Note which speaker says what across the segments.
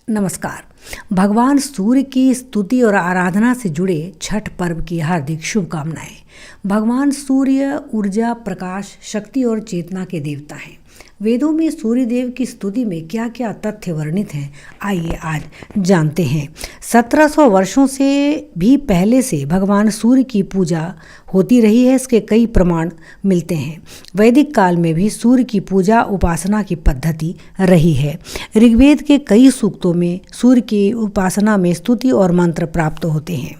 Speaker 1: नमस्कार। भगवान सूर्य की स्तुति और आराधना से जुड़े छठ पर्व की हार्दिक शुभकामनाएं। भगवान सूर्य ऊर्जा, प्रकाश, शक्ति और चेतना के देवता हैं। वेदों में सूर्य देव की स्तुति में क्या क्या तथ्य वर्णित हैं, आइए आज जानते हैं। 1700 वर्षों से भी पहले से भगवान सूर्य की पूजा होती रही है। इसके कई प्रमाण मिलते हैं। वैदिक काल में भी सूर्य की पूजा उपासना की पद्धति रही है। ऋग्वेद के कई सूक्तों में सूर्य की उपासना में स्तुति और मंत्र प्राप्त होते हैं।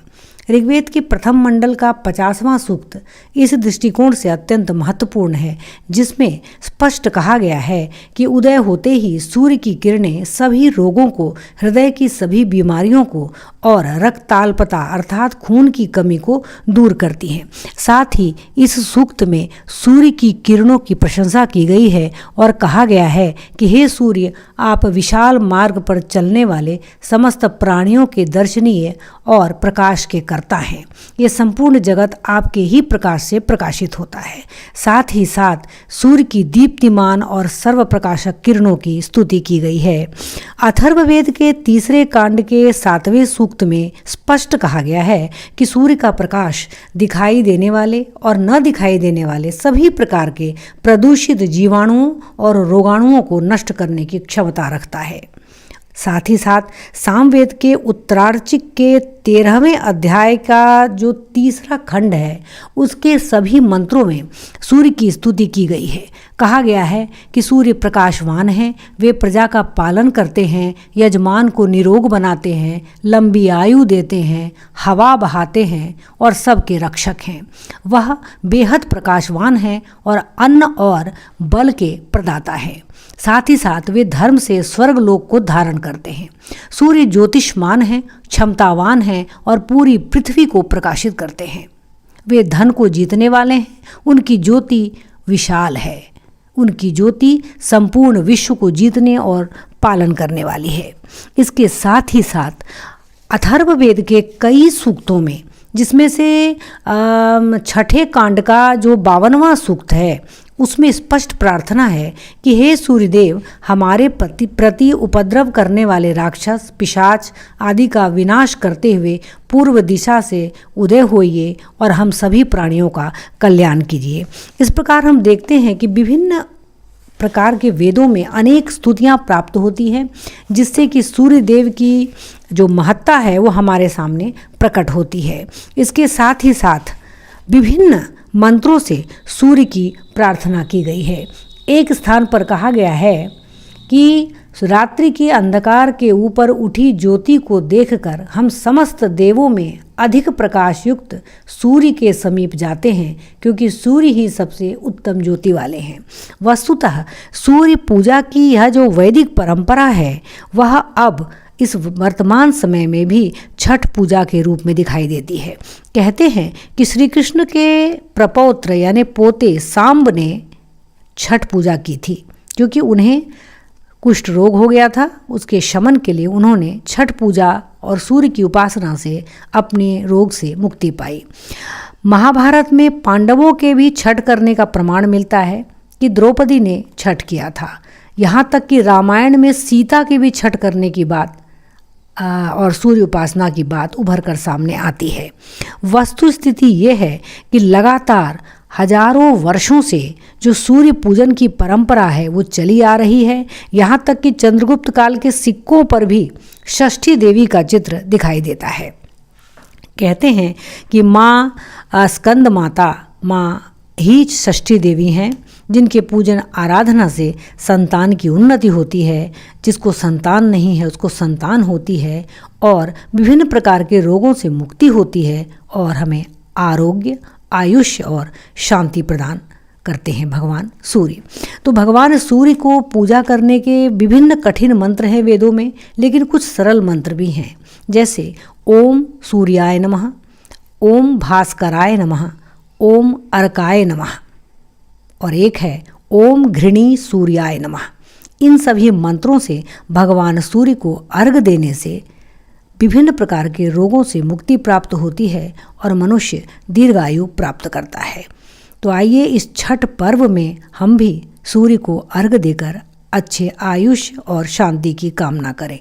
Speaker 1: ऋग्वेद के प्रथम मंडल का 50वां सूक्त इस दृष्टिकोण से अत्यंत महत्वपूर्ण है, जिसमें स्पष्ट कहा गया है कि उदय होते ही सूर्य की किरणें सभी रोगों को, हृदय की सभी बीमारियों को और रक्ताल्पता अर्थात खून की कमी को दूर करती हैं। साथ ही इस सूक्त में सूर्य की किरणों की प्रशंसा की गई है और कहा गया है कि हे सूर्य, आप विशाल मार्ग पर चलने वाले समस्त प्राणियों के दर्शनीय और प्रकाश के करता हैं। ये संपूर्ण जगत आपके ही प्रकाश से प्रकाशित होता है। साथ ही साथ सूर्य की दीप्तिमान और सर्व प्रकाशक किरणों की स्तुति की गई है। अथर्ववेद के तीसरे कांड के 7वें सूक्त में स्पष्ट कहा गया है कि सूर्य का प्रकाश दिखाई देने वाले और न दिखाई देने वाले सभी प्रकार के प्रदूषित जीवाणुओं और रोगाणुओं को नष्ट करने की क्षमता रखता है। साथ ही साथ सामवेद के उत्तरार्चिक के 13वें अध्याय का जो तीसरा खंड है, उसके सभी मंत्रों में सूर्य की स्तुति की गई है। कहा गया है कि सूर्य प्रकाशवान हैं, वे प्रजा का पालन करते हैं, यजमान को निरोग बनाते हैं, लंबी आयु देते हैं, हवा बहाते हैं और सबके रक्षक हैं। वह बेहद प्रकाशवान हैं और अन्न और बल के प्रदाता हैं। साथ ही साथ वे धर्म से स्वर्गलोक को धारण करते हैं। सूर्य ज्योतिष्मान हैं, क्षमतावान हैं और पूरी पृथ्वी को प्रकाशित करते हैं। वे धन को जीतने वाले हैं। उनकी ज्योति विशाल है। उनकी ज्योति संपूर्ण विश्व को जीतने और पालन करने वाली है। इसके साथ ही साथ अथर्ववेद के कई सूक्तों में, जिसमें से छठे कांड का जो 52वां सूक्त है, उसमें स्पष्ट प्रार्थना है कि हे सूर्यदेव, हमारे प्रति उपद्रव करने वाले राक्षस, पिशाच आदि का विनाश करते हुए पूर्व दिशा से उदय होइए और हम सभी प्राणियों का कल्याण कीजिए। इस प्रकार हम देखते हैं कि विभिन्न प्रकार के वेदों में अनेक स्तुतियाँ प्राप्त होती हैं, जिससे कि सूर्य देव की जो महत्ता है वो हमारे सामने प्रकट होती है। इसके साथ ही साथ विभिन्न मंत्रों से सूर्य की प्रार्थना की गई है। एक स्थान पर कहा गया है कि रात्रि के अंधकार के ऊपर उठी ज्योति को देखकर हम समस्त देवों में अधिक प्रकाश युक्त सूर्य के समीप जाते हैं, क्योंकि सूर्य ही सबसे उत्तम ज्योति वाले हैं। वस्तुतः सूर्य पूजा की यह जो वैदिक परंपरा है, वह अब इस वर्तमान समय में भी छठ पूजा के रूप में दिखाई देती है। कहते हैं कि श्री कृष्ण के प्रपौत्र यानी पोते सांब ने छठ पूजा की थी, क्योंकि उन्हें कुष्ठ रोग हो गया था। उसके शमन के लिए उन्होंने छठ पूजा और सूर्य की उपासना से अपने रोग से मुक्ति पाई। महाभारत में पांडवों के भी छठ करने का प्रमाण मिलता है कि द्रौपदी ने छठ किया था। यहाँ तक कि रामायण में सीता के भी छठ करने की बात और सूर्य उपासना की बात उभर कर सामने आती है। वस्तु स्थिति ये है कि लगातार हजारों वर्षों से जो सूर्य पूजन की परंपरा है वो चली आ रही है। यहाँ तक कि चंद्रगुप्त काल के सिक्कों पर भी षष्ठी देवी का चित्र दिखाई देता है। कहते हैं कि माँ स्कंद माता, माँ ही षष्ठी देवी हैं, जिनके पूजन आराधना से संतान की उन्नति होती है। जिसको संतान नहीं है उसको संतान होती है और विभिन्न प्रकार के रोगों से मुक्ति होती है और हमें आरोग्य, आयुष्य और शांति प्रदान करते हैं भगवान सूर्य। तो भगवान सूर्य को पूजा करने के विभिन्न कठिन मंत्र हैं वेदों में, लेकिन कुछ सरल मंत्र भी हैं, जैसे ओम सूर्याय नमः, ओम भास्कराय नमः, ओम अर्काय नमः और एक है ओम घृणी सूर्याय नमः। इन सभी मंत्रों से भगवान सूर्य को अर्घ देने से विभिन्न प्रकार के रोगों से मुक्ति प्राप्त होती है और मनुष्य दीर्घायु प्राप्त करता है। तो आइए इस छठ पर्व में हम भी सूर्य को अर्घ देकर अच्छे आयुष्य और शांति की कामना करें।